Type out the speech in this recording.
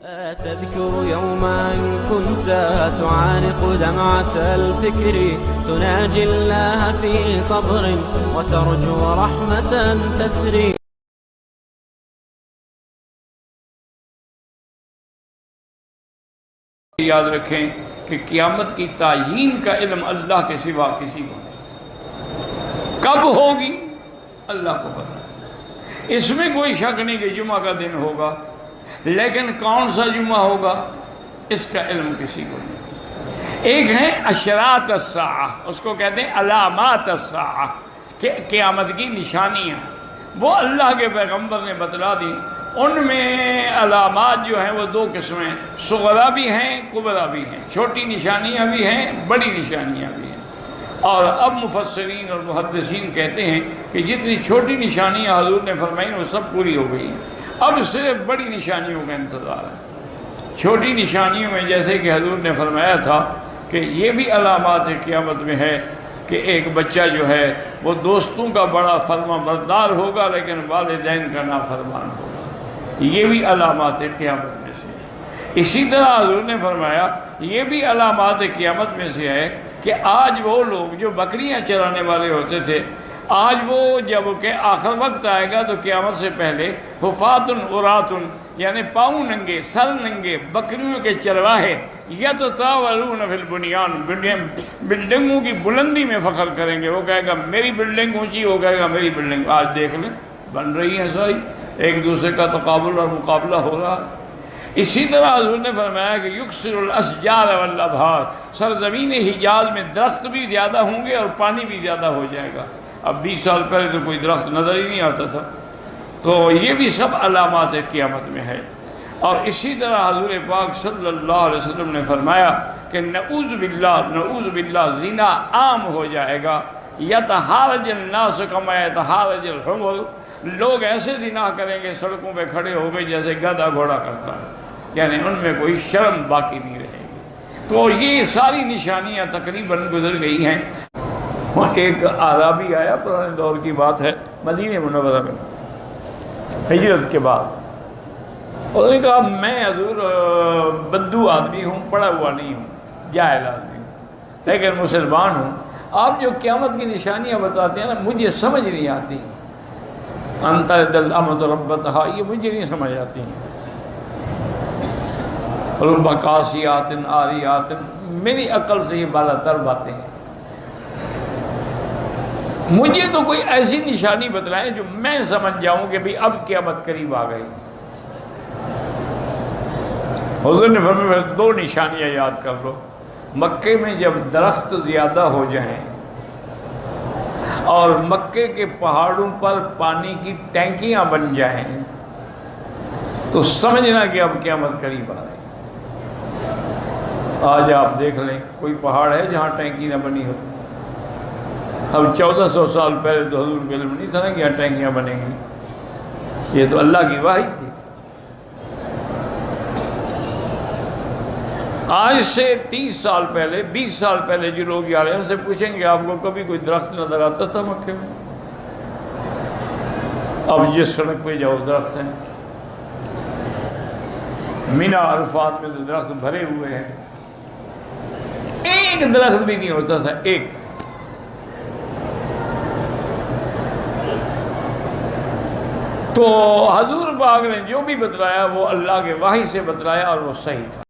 تذكر يوما كنت تعانق دمعة الفكر تناجي الله في صبر وترجو رحمة تسري. یاد رکھیں کہ قیامت کی تعیین کا علم اللہ کے سوا کسی کو نہیں. کب ہوگی اللہ کو پتہ ہے. اس میں کوئی شک نہیں کہ جمعہ کا دن ہوگا، لیکن کون سا جمعہ ہوگا اس کا علم کسی کو نہیں. ایک ہے اشراط الساعہ، اس کو کہتے ہیں علامات الساعہ، کہ قیامت کی نشانیاں، وہ اللہ کے پیغمبر نے بتلا دی. ان میں علامات جو ہیں وہ دو قسمیں، صغرا بھی ہیں کبرا بھی ہیں، چھوٹی نشانیاں بھی ہیں بڑی نشانیاں بھی ہیں. اور اب مفسرین اور محدثین کہتے ہیں کہ جتنی چھوٹی نشانیاں حضور نے فرمائی وہ سب پوری ہو گئی ہیں، اب صرف بڑی نشانیوں کا انتظار ہے. چھوٹی نشانیوں میں جیسے کہ حضور نے فرمایا تھا کہ یہ بھی علامات قیامت میں ہے کہ ایک بچہ جو ہے وہ دوستوں کا بڑا فرما بردار ہوگا لیکن والدین کا نافرمان ہوگا. یہ بھی علامات قیامت میں سے ہے. اسی طرح حضور نے فرمایا یہ بھی علامات قیامت میں سے ہے کہ آج وہ لوگ جو بکریاں چرانے والے ہوتے تھے، آج وہ جب کہ آخر وقت آئے گا تو قیامت سے پہلے حفاتن عراتن، یعنی پاؤں ننگے سر ننگے بکریوں کے چرواہے، یتطاولون فی البنیان، بلڈنگوں کی بلندی میں فخر کریں گے. وہ کہے گا میری بلڈنگ اونچی، وہ کہے گا میری بلڈنگ. آج دیکھ لیں بن رہی ہیں ساری، ایک دوسرے کا تقابل اور مقابلہ ہو رہا ہے. اسی طرح حضور نے فرمایا کہ یکسر الاشجار والابحار، سرزمین حجاز میں درخت بھی زیادہ ہوں گے اور پانی بھی زیادہ ہو جائے گا. اب 20 سال پہلے تو کوئی درخت نظر ہی نہیں آتا تھا. تو یہ بھی سب علامات قیامت میں ہے. اور اسی طرح حضور پاک صلی اللہ علیہ وسلم نے فرمایا کہ نعوذ باللہ زنا عام ہو جائے گا. یتحارج الناس کما یتحارج الحمر، لوگ ایسے زنا کریں گے سڑکوں پہ کھڑے ہو گئے جیسے گدھا گھوڑا کرتا ہے، یعنی ان میں کوئی شرم باقی نہیں رہے گی. تو یہ ساری نشانیاں تقریباً گزر گئی ہیں. ایک اعرابی آیا، پرانے دور کی بات ہے، مدینہ منورہ میں ہجرت کے بعد. اس نے کہا میں حضور بدو آدمی ہوں، پڑھا ہوا نہیں ہوں، جاہل آدمی ہوں، لیکن مسلمان ہوں. آپ جو قیامت کی نشانیاں بتاتے ہیں نا مجھے سمجھ نہیں آتی. انت الامۃ ربتہا، یہ مجھے نہیں سمجھ آتی ہیں. رب قاسیات عاریات، میری عقل سے یہ بالا تر باتیں ہیں. مجھے تو کوئی ایسی نشانی بتلائیں جو میں سمجھ جاؤں کہ بھی اب قیامت قریب آ گئی. حضور نے فرمایا 2 نشانیاں یاد کر لو. مکے میں جب درخت زیادہ ہو جائیں اور مکے کے پہاڑوں پر پانی کی ٹینکیاں بن جائیں تو سمجھنا کہ اب قیامت قریب آ رہی. آج آپ دیکھ لیں کوئی پہاڑ ہے جہاں ٹینکی نہ بنی ہو. اب 1400 سال پہلے تو حضور کو علم نہیں تھا نا کہ یہاں ٹینکیاں بنیں گی، یہ تو اللہ کی وحی تھی. آج سے 30 سال پہلے 20 سال پہلے جو لوگ آ رہے ہیں ان سے پوچھیں گے آپ کو کبھی کوئی درخت نظر آتا تھا مکے میں؟ اب جس سڑک پہ جاؤ درخت ہیں. مینا عرفات میں تو درخت بھرے ہوئے ہیں، ایک درخت بھی نہیں ہوتا تھا ایک. تو حضور پاک نے جو بھی بتلایا وہ اللہ کے وحی سے بتلایا اور وہ صحیح تھا.